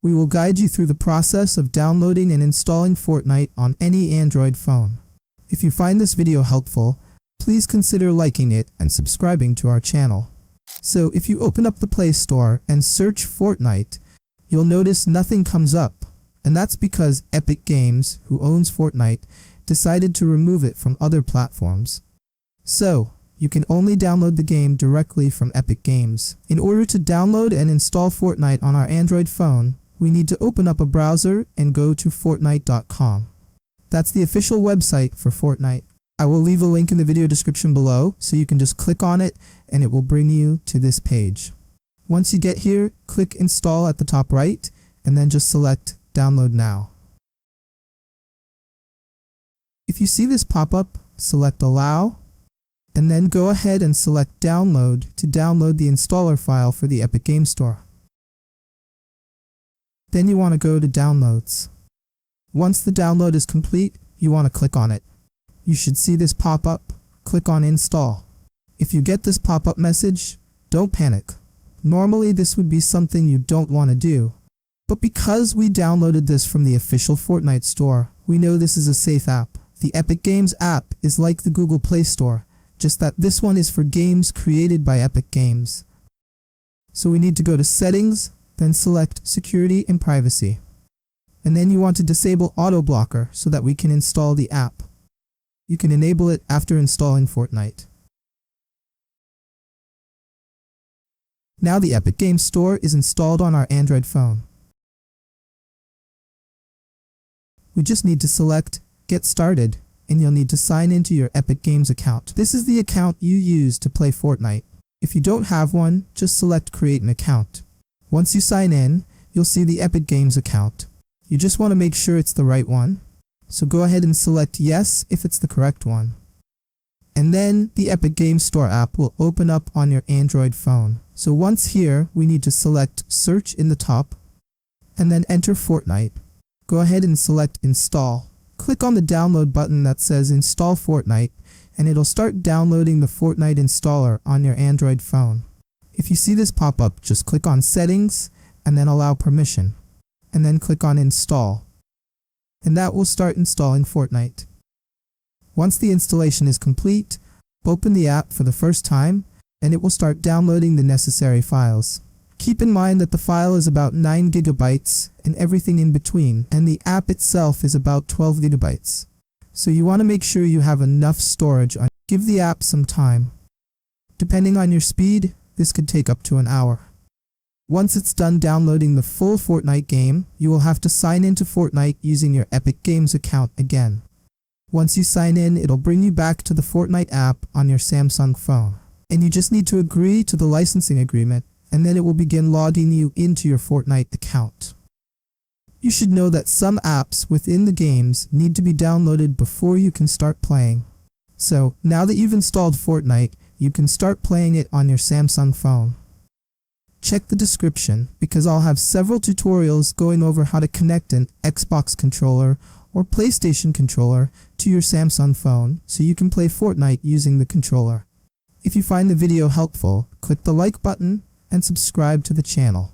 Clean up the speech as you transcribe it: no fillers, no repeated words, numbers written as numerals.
We will guide you through the process of downloading and installing Fortnite on any Android phone. If you find this video helpful, please consider liking it and subscribing to our channel. So if you open up the Play Store and search Fortnite, you'll notice nothing comes up, and that's because Epic Games, who owns Fortnite, decided to remove it from other platforms. So, you can only download the game directly from Epic Games. In order to download and install Fortnite on our Android phone, we need to open up a browser and go to Fortnite.com. That's the official website for Fortnite. I will leave a link in the video description below, so you can just click on it and it will bring you to this page. Once you get here, click Install at the top right, and then just select Download Now. If you see this pop up, select Allow, and then go ahead and select Download to download the installer file for the Epic Games Store. Then you want to go to Downloads. Once the download is complete, you want to click on it. You should see this pop up. Click on Install. If you get this pop-up message, don't panic. Normally this would be something you don't want to do. But because we downloaded this from the official Fortnite store, we know this is a safe app. The Epic Games app is like the Google Play Store, just that this one is for games created by Epic Games. So we need to go to Settings, then select Security and Privacy. And then you want to disable Auto Blocker so that we can install the app. You can enable it after installing Fortnite. Now the Epic Games Store is installed on our Android phone. We just need to select Get Started, and you'll need to sign into your Epic Games account. This is the account you use to play Fortnite. If you don't have one, just select Create an Account. Once you sign in, you'll see the Epic Games account. You just want to make sure it's the right one. So go ahead and select Yes if it's the correct one. And then the Epic Games Store app will open up on your Android phone. So once here, we need to select Search in the top, and then enter Fortnite. Go ahead and select Install. Click on the download button that says Install Fortnite, and it'll start downloading the Fortnite installer on your Android phone. If you see this pop up, just click on Settings, and then allow permission, and then click on Install. And that will start installing Fortnite. Once the installation is complete, open the app for the first time, and it will start downloading the necessary files. Keep in mind that the file is about 9 gigabytes and everything in between, and the app itself is about 12 gigabytes. So you want to make sure you have enough storage. Give the app some time. Depending on your speed, this could take up to an hour. Once it's done downloading the full Fortnite game, you will have to sign into Fortnite using your Epic Games account again. Once you sign in, it'll bring you back to the Fortnite app on your Samsung phone. And you just need to agree to the licensing agreement, and then it will begin logging you into your Fortnite account. You should know that some apps within the games need to be downloaded before you can start playing. So, now that you've installed Fortnite, you can start playing it on your Samsung phone. Check the description, because I'll have several tutorials going over how to connect an Xbox controller or PlayStation controller to your Samsung phone so you can play Fortnite using the controller. If you find the video helpful, click the like button and subscribe to the channel.